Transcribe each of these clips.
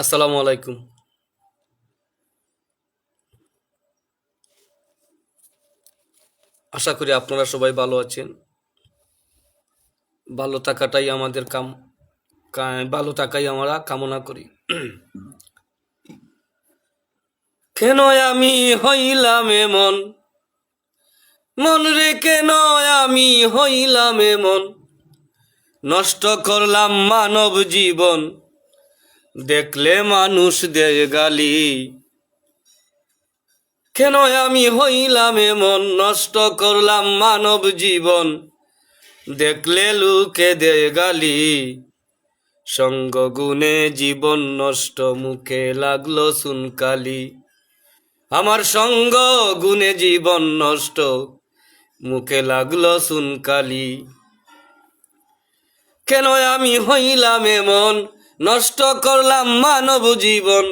আসসালামু আলাইকুম। আশা করি আপনারা সবাই ভালো আছেন। ভালো থাকাটাই আমাদের ভালো থাকাই আমরা কামনা করি। কেন আমি হইলাম এমন, মন রে কেন আমি হইলাম এমন, নষ্ট করলাম মানব জীবন, দেখলে মানুষ দেয় গালি। কেন আমি হইলাম এমন, নষ্ট করলাম মানব জীবন, দেখলে লোকে দেয় গালি। সঙ্গ গুণে জীবন নষ্ট, মুখে লাগলো সুনকালি। আমার সঙ্গ গুণে জীবন নষ্ট, মুখে লাগলো সুনকালি। কেন আমি হইলাম এমন, নষ্ট করলাম মানব জীবন।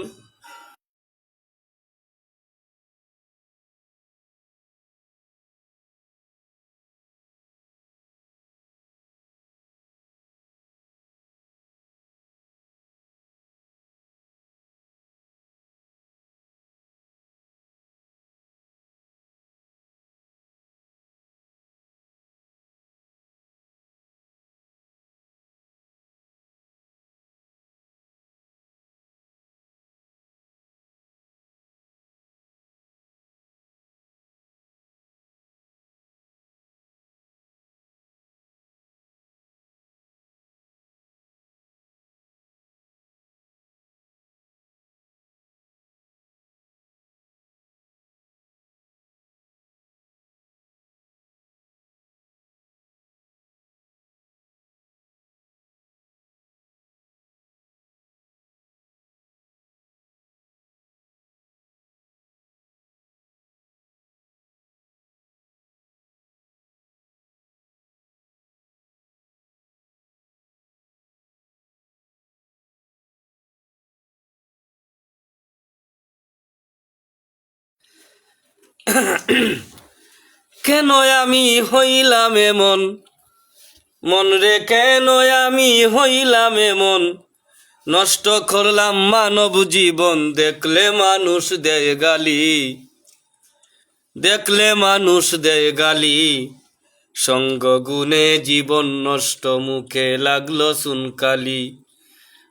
কেন আমি হইলাম এমন, মন রে কেন আমি হইলাম এমন, নষ্ট করলাম মানব জীবন, দেখলে মানুষ দেয় গালি। দেখলে মানুষ দেয় গালি। সঙ্গ গুণে জীবন নষ্ট, মুখে লাগলো সুনকালি।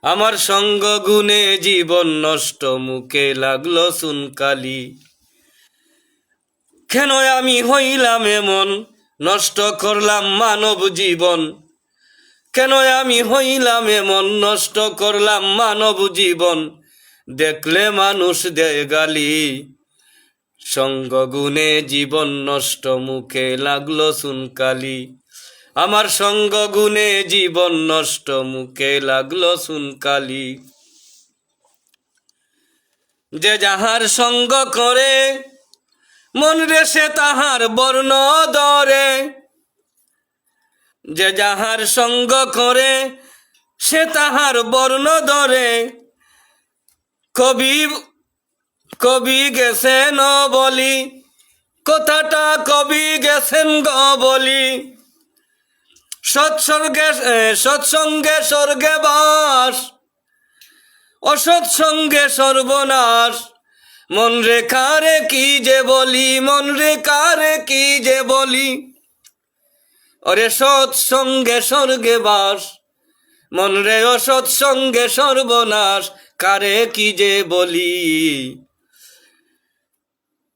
আমার সঙ্গ গুণে জীবন নষ্ট, মুখে লাগলো সুনকালি। কেন আমি হইলাম এমন, নষ্ট করলাম মানব জীবন। কেন আমি হইলাম এমন, নষ্ট করলাম মানব জীবন, দেখলে মানুষ দেয় গালি। সঙ্গ গুণে জীবন নষ্ট, মুখে লাগলো সুনকালি। আমার সঙ্গ গুণে জীবন নষ্ট, মুখে লাগলো সুনকালি। যে যাহার সঙ্গ করে, মন রে সে তাহার বর্ণ ধরে। যে যাহার সঙ্গ করে, সে তাহার বর্ণ ধরে। কবি কবি গেছেন বলি, কথাটা কবি গেছেন বলি। সৎসঙ্গে স্বর্গে বাস, অসৎসঙ্গে সর্বনাশ। মন রে কারে কি যে বলি, মন রে কারে কি যে বলি। ওরে সৎসঙ্গে স্বর্গে বাস, মন রে অসৎসঙ্গে সর্বনাশ। কারে কি যে বলি,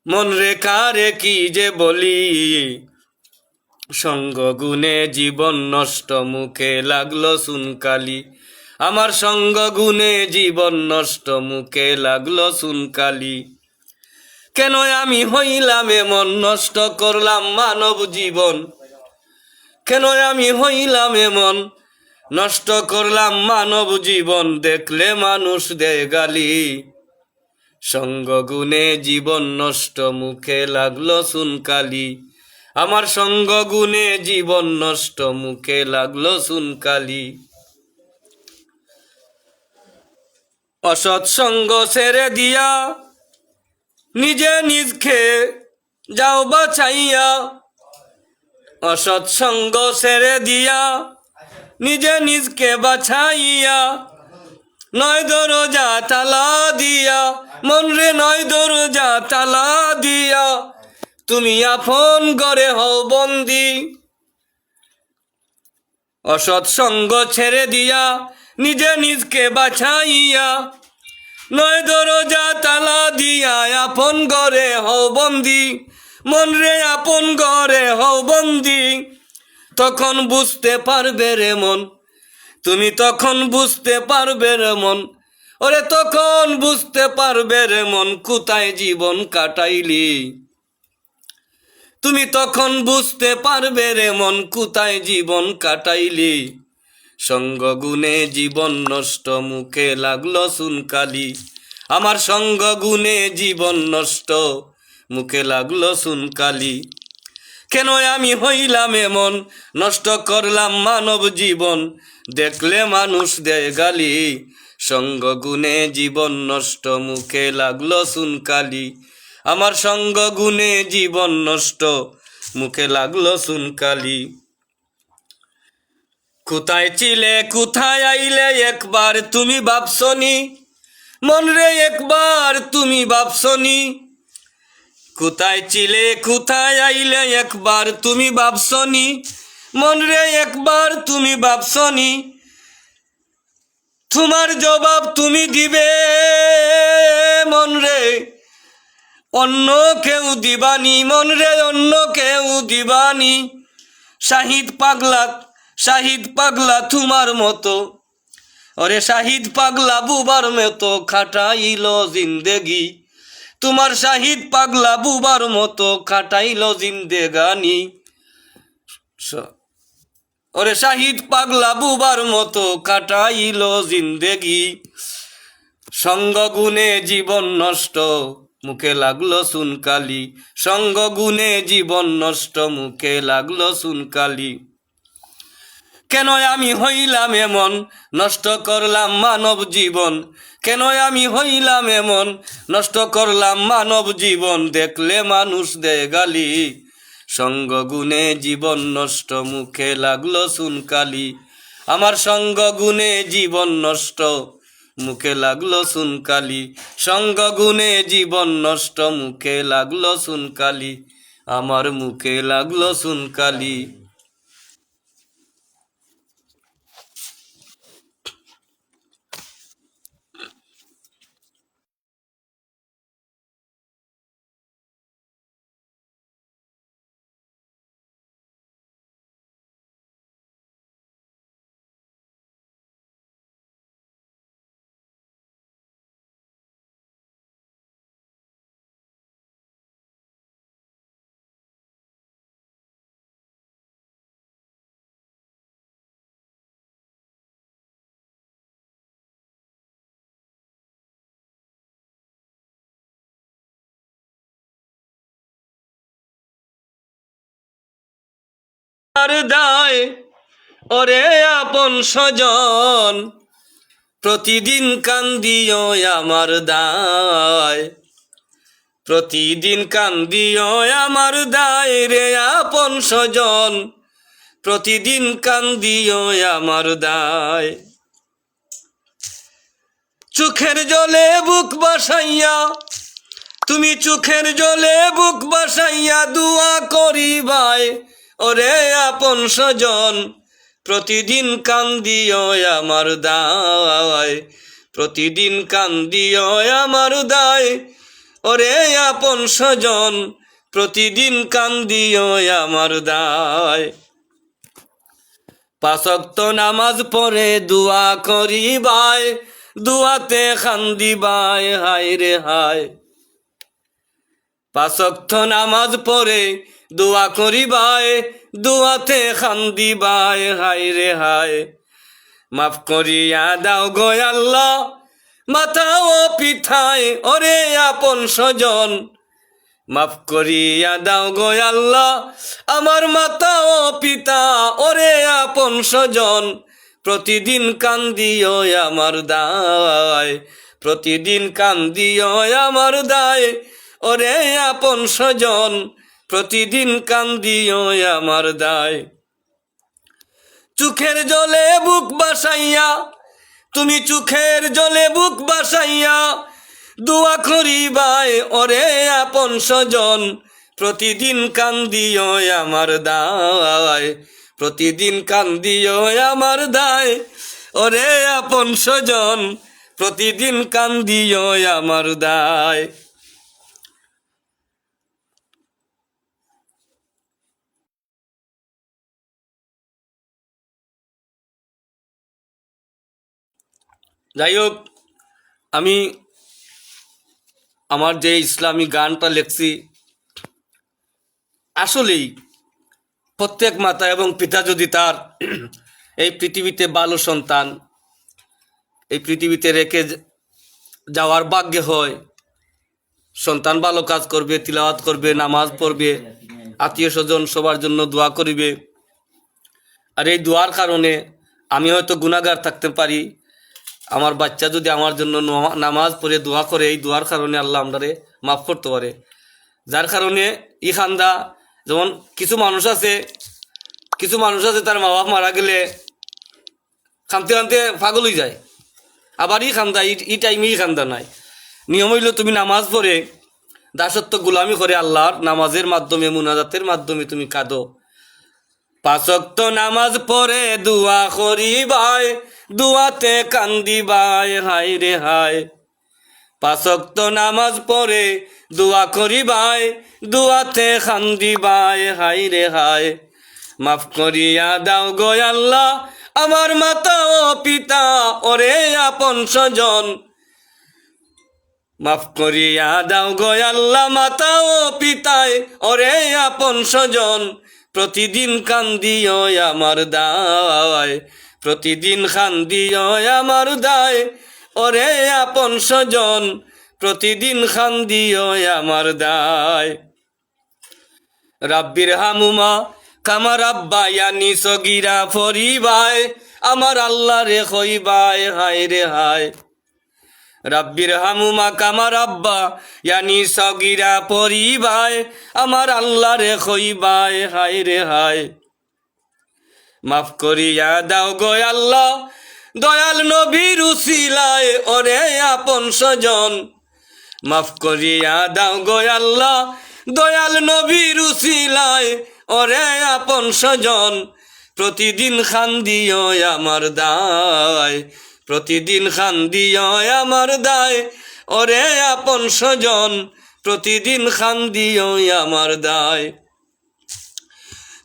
মন রে কারে কি যে বলি। সঙ্গ গুণে জীবন নষ্ট, মুখে লাগলো সুনকালি। আমার সঙ্গ গুণে জীবন নষ্ট, মুখে লাগলো সুনকালি। কেন আমি হইলাম এমন, নষ্ট করলাম মানব জীবন। কেন আমি হইলাম এমন, নষ্ট করলাম মানব জীবন, দেখলে মানুষ দেয় গালি। সঙ্গ গুণে জীবন নষ্ট, মুখে লাগলো সুনকালি। আমার সঙ্গ গুণে জীবন নষ্ট, মুখে লাগলো সুনকালি। অসৎসঙ্গ ছেড়ে দিয়া, নিজে নিজকে যাও বাঁচাইয়া। অসৎসঙ্গ ছেড়ে দিয়া, নিজে নিজকে বাঁচাইয়া। নয় দরজা তালা দিয়া, মন রে নয় দরজা তালা দিয়া, তুমি আপন ঘরে হও বন্দি। অসৎ সঙ্গ ছেড়ে দিয়া, নিজে নিজকে বাছাইয়া, নয় দরজা তালা দিয়া, আপন ঘরে হও বন্দি। মন রে আপন ঘরে হও বন্দি, তখন বুঝতে পারবে রে মন, তুমি তখন বুঝতে পারবে রে মন, ওরে তখন বুঝতে পারবে রে মন, কোথায় জীবন কাটাইলি। তুমি তখন বুঝতে পারবে রে মন, কোথায় জীবন কাটাইলি। সঙ্গ গুণে জীবন নষ্ট, মুখে লাগলো সুনকালি। আমার সঙ্গ গুণে জীবন নষ্ট, মুখে লাগলো সুনকালি। কেন আমি হইলাম এমন, নষ্ট করলাম মানব জীবন, দেখলে মানুষ দেয় গালি। সঙ্গ গুণে জীবন নষ্ট, মুখে লাগলো সুনকালি। আমার সঙ্গ গুণে জীবন নষ্ট, মুখে লাগলো সুনকালি। কোথায় ছিলে কোথায় আইলে, একবার তুমি ভাবছনি, মন রে একবার তুমি ভাবছনি। কোথায় ছিলে কোথায় আইলে, একবার তুমি ভাবছনি, মন রে একবার তুমি ভাবছনি। তোমার জবাব তুমি দিবে মন রে, অন্য কেউ দিবানি, মন রে অন্য কেউ দিবানি। শাহিদ পাগলা তোমার মতো, ওরে শাহিদ পাগলা বুবার মতো খাটাইল জিন্দেগি। তোমার শাহিদ পাগলা বুবার মতো কাটাইল জিন্দেগানি। ওরে শাহিদ পাগলা বুবার মতো কাটাইল জিন্দেগি। সঙ্গ গুণে জীবন নষ্ট, মুখে লাগলো সুনকালি। সঙ্গ গুণে জীবন নষ্ট, মুখে লাগলো সুনকালি। কেন আমি হইলাম এমন, নষ্ট করলাম মানব জীবন। কেন আমি হইলাম এমন, নষ্ট করলাম মানব জীবন, দেখলে মানুষ দেয় গালি। সঙ্গ গুণে জীবন নষ্ট, মুখে লাগলো সুনকালি। আমার সঙ্গ গুণে জীবন নষ্ট, মুখে লাগলো সুনকালি। সঙ্গ গুণে জীবন নষ্ট, মুখে লাগলো সুনকালি। আমার মুখে লাগলো সুনকালি। আর দায় ওরে আপন স্বজন, প্রতিদিন কান্দিও আমার দায়। প্রতিদিন কান্দিও আমার দায় রে আপন স্বজন, প্রতিদিন কান্দিও আমার দায়। চোখের জলে বুক বাসাইয়া, তুমি চোখের জলে বুক বাসাইয়া দুয়া করিবাই, ওরে আপন স্বজন প্রতিদিন কান্দিও আমার দায়। প্রতিদিন কান্দিও আমার দায়, ওরে আপন স্বজন প্রতিদিন কান্দিও আমার দায়। পাঁচ ওয়াক্ত নামাজ পড়ে দুয়া করিবাই, দুয়াতে কান্দিবাই হায় রে হায়। পাঁচ ওয়াক্ত নামাজ পড়ে দোয়া করিবাই, দোয়াতে কান্দিবাই হায় রে হায়। মাফ করিয়া দাও গো আল্লাহ মাতা ও পিঠায়, ওরে আপন স্বজন মাফ করিয়া দাও গো আল্লাহ আমার মাতা ও পিতা, ওরে আপন স্বজন প্রতিদিন কান্দিও আমার দায়। প্রতিদিন কান্দিও আমার দায়, ওরে আপন স্বজন প্রতিদিন কান্দিও আমার দায়। চোখের জলে বুক বাসাইয়া তুমি চোখের জলে বুক বাসাইয়া দোয়া করিবাই ওরে আপন স্বজন প্রতিদিন কান্দিও আমার দায় প্রতিদিন কান্দিও আমার দায় ওরে আপন স্বজন প্রতিদিন কান্দিও আমার দায়। যাই হোক, আমি আমার যে ইসলামী গানটা লিখছি, আসলেই প্রত্যেক মাতা এবং পিতা যদি তার এই পৃথিবীতে ভালো সন্তান এই পৃথিবীতে রেখে যাওয়ার ভাগ্য হয়, সন্তান ভালো কাজ করবে, তিলাওয়াত করবে, নামাজ পড়বে, আত্মীয় স্বজন সবার জন্য দোয়া করিবে। আর এই দোয়ার কারণে আমি হয়তো গুনাহগার থাকতে পারি, আমার বাচ্চা যদি আমার জন্য নামাজ পড়ে দোয়া করে, এই দোয়ার কারণে আল্লাহ আমারে মাফ করতে পারে। যার কারণে ই খান্দা, যেমন কিছু মানুষ আছে তার মা বাপ মারা গেলে কাঁদতে কাঁদতে পাগল হয়ে যায়, আবার ই খান্দা ই টাইমে ই খান্দা নাই। নিয়ম হইল তুমি নামাজ পড়ে দাসত্ব গোলামি করে আল্লাহর নামাজের মাধ্যমে মুনাজাতের মাধ্যমে তুমি কাঁদো। 5 ওয়াক্ত নামাজ পড়ে দোয়া করিবাই দোয়াতে কান্দিবাই হায় রে হায়। 5 ওয়াক্ত নামাজ পড়ে দোয়া করিবাই দোয়াতে কান্দিবাই হায় রে হায়। মাফ করিয়া দাও গো আল্লাহ আমার মাতা ও পিতা ওরে আপন স্বজন। মাফ করিয়া দাও গো আল্লাহ মাতা ও পিতায় ওরে আপন স্বজন প্রতিদিন কান্দিও আমার দায় প্রতিদিন কান্দিও আমার দায় ওরে আপন স্বজন প্রতিদিন কান্দিও আমার দায়। রাব্বির হামুমা কামা রাব্বায়ানি সগীরা ফরিবাই আমার আল্লাহ রে কইবাই হায় রে হায়। রাব্বির হামুমা কামা রাব্বা ইয়ানি সগীরা পরিবাই আমার আল্লাহ রে কইবাই হায় রে হায়। মাফ করিয়া দাও গো আল্লাহ দয়াল নবীর উসিলায় ওরে আপন স্বজন। মাফ করিয়া দাও গো আল্লাহ দয়াল নবীর উসিলায় ওরে আপন স্বজন প্রতিদিন কান্দিও আমার দায় প্রতিদিন কান্দিও আমার দায় ওরে আপন স্বজন প্রতিদিন কান্দিও আমার দায়।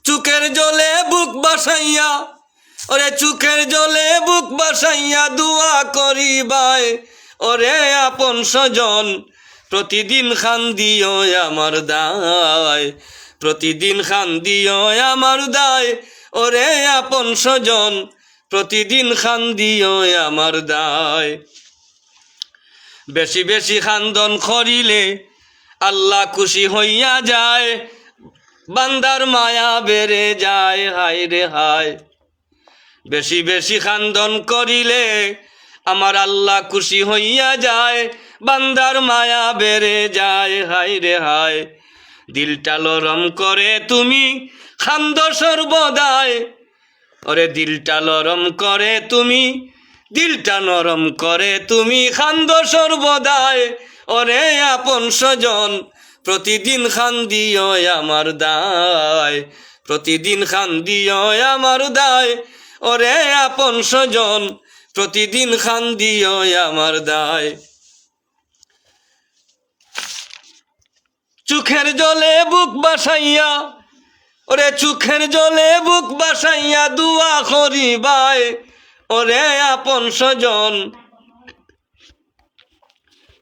চোখের জলে বুক বাসাইয়া ওরে চোখের জলে বুক বাসাইয়া দোয়া করিবাই ওরে আপন স্বজন প্রতিদিন কান্দিও আমার দায় প্রতিদিন কান্দিও আমার দায় ওরে আপন স্বজন প্রতিদিন কান্দিও আমার দায়। বেশি বেশি খান্দন করিলে আল্লাহ খুশি হইয়া যায় বান্দার মায়া বেড়ে যায় হায় রে হায়। বেশি বেশি খান্দন করিলে আমার আল্লাহ খুশি হইয়া যায় বান্দার মায়া বেড়ে যায় হায় রে হায়। দিলটা নরম করে তুমি খান্দ সর্বদায় ওরে দিলটা নরম করে তুমি দিলটা নরম করে তুমি খান্দ সর্বদায় ওরে আপন স্বজন প্রতিদিন কান্দিও আমার দায় প্রতিদিন কান্দিও আমার দায় ওরে আপন স্বজন প্রতিদিন কান্দিও আমার দায়। চোখের জলে বুক বাসাইয়া ওরে চোখের জলে বুক বাসাইয়া দোয়া করিবাই ওরে আপন স্বজন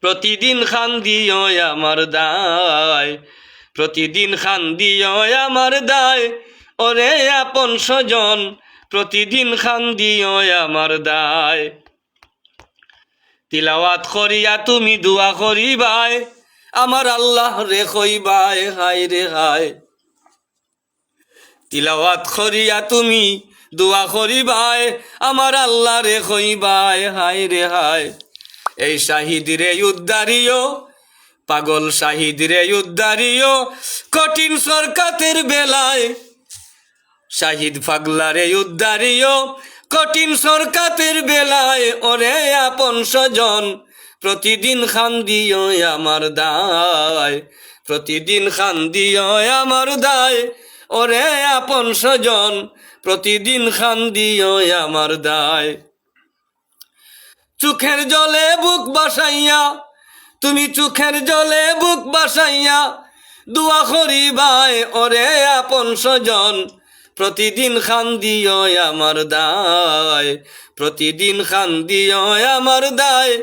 প্রতিদিন কান্দিও আমার দায় প্রতিদিন কান্দিও আমার দায় ওরে আপন স্বজন প্রতিদিন কান্দিও আমার দায়। তিলাওয়াত করিয়া তুমি দোয়া করিবাই আমার আল্লাহ রে কইবাই হায় রে হায়। তিলাওয়াত করিয়া তুমি দোয়া করিবাই আমার আল্লাহ রে কইবাই হায় রে হায়। এই শাহিদ রে উদ্ধারিও পাগল শাহিদ রে উদ্ধারিও কঠিন সরকাতের বেলায় শাহিদ পাগলা রে উদ্ধারিও কঠিন সরকাতের বেলায় ওরে আপন স্বজন প্রতিদিন খান দিও আমার দায়, প্রতিদিন খান দিও আমার দায়, ওরে আপন স্বজন প্রতিদিন খান দিও আমার দায়। চোখের জলে বুক বাসাইয়া তুমি চোখের জলে বুক বাসাইয়া দোয়া করিবাই ওরে আপন স্বজন প্রতিদিন খান দিও আমার দায়, প্রতিদিন খান দিও আমার দায়,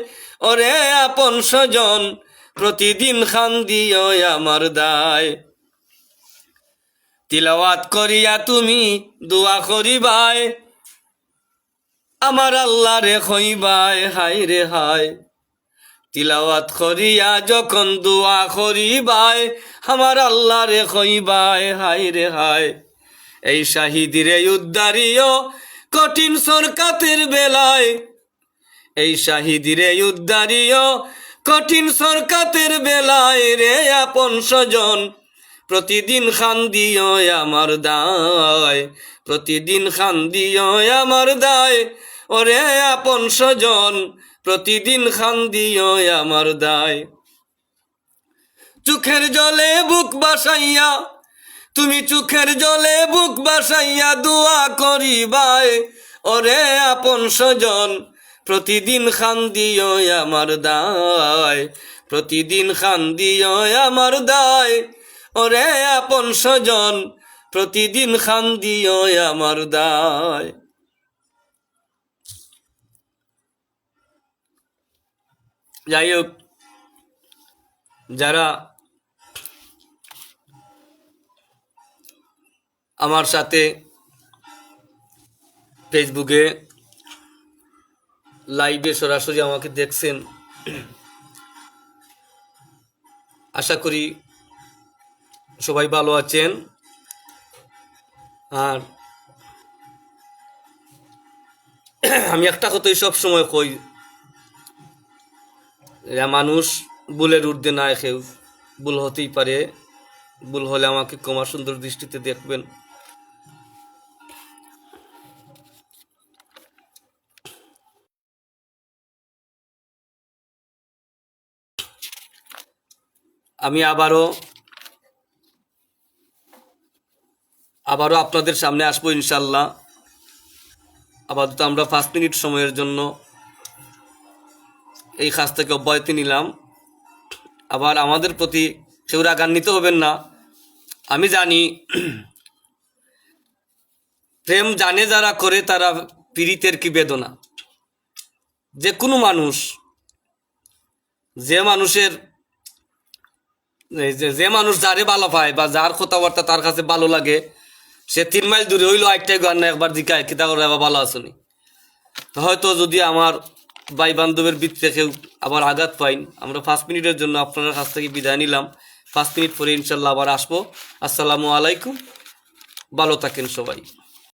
ওরে আপন স্বজন প্রতিদিন খান দিও আমার দায়। তিলাওয়াত করিয়া তুমি দোয়া করিবাই আমার আল্লাহ রে কইবাই হাই রে হাই। তিলাওয়াত করিয়া যখন দোয়া করিবাই আমার আল্লাহ রে কইবাই হাই রে হাই। এই শাহিদিরে উদ্ধারিও কঠিন সরকাতের বেলায়, এই শাহিদিরে উদ্ধারিও কঠিন সরকাতের বেলায় রে আপন স্বজন প্রতিদিন খান দিও আমার দায়, প্রতিদিন খান দিও আমার দায়, ওরে আপন স্বজন প্রতিদিন খান দিও আমার দায়। চোখের জলে বুক বাসাইয়া তুমি চোখের জলে বুক বাসাইয়া দোয়া করিবাই ওরে আপন স্বজন প্রতিদিন খান দিও আমার দায়, প্রতিদিন খান দিও আমার দায়, ওরে আপন স্বজন প্রতিদিন খান দিও আমার দায়। যাই হোক, যারা আমার সাথে ফেসবুকে লাইভে সরাসরি আমাকে দেখছেন, আশা করি সবাই ভালো আছেন। আর আমি একটা কথাই সব সময় কই, মানুষ ভুলের ঊর্ধ্বে না কেউ, ভুল হতেই পারে, ভুল হলে আমাকে ক্ষমা সুন্দর দৃষ্টিতে দেখবেন। আমি আবারও আপনাদের সামনে আসবো ইনশাল্লাহ। আপাতত আমরা 5 মিনিট সময়ের জন্য এই কাজ থেকে অব্যাহতি নিলাম। আবার আমাদের প্রতি কেউ রাগান্বিত হবেন না। আমি জানি প্রেম জানে যারা করে তারা পীড়িতের কি বেদনা। যে কোনো মানুষ, যে মানুষ যারে ভালো পায় বা যার কথাবার্তা তার কাছে ভালো লাগে, সে 3 মাইল দূরে হইলো একটাই গান না একবার জিজ্ঞাসা কিতা করে আবার ভালো আসনি। হয়তো যদি আমার ভাই বান্ধবের ভিতরে কেউ আবার আঘাত পাইন, আমরা 5 মিনিটের জন্য আপনার কাছ থেকে বিদায় নিলাম। 5 মিনিট পরে ইনশাল্লাহ আবার আসবো। আসসালামু আলাইকুম, ভালো থাকেন সবাই।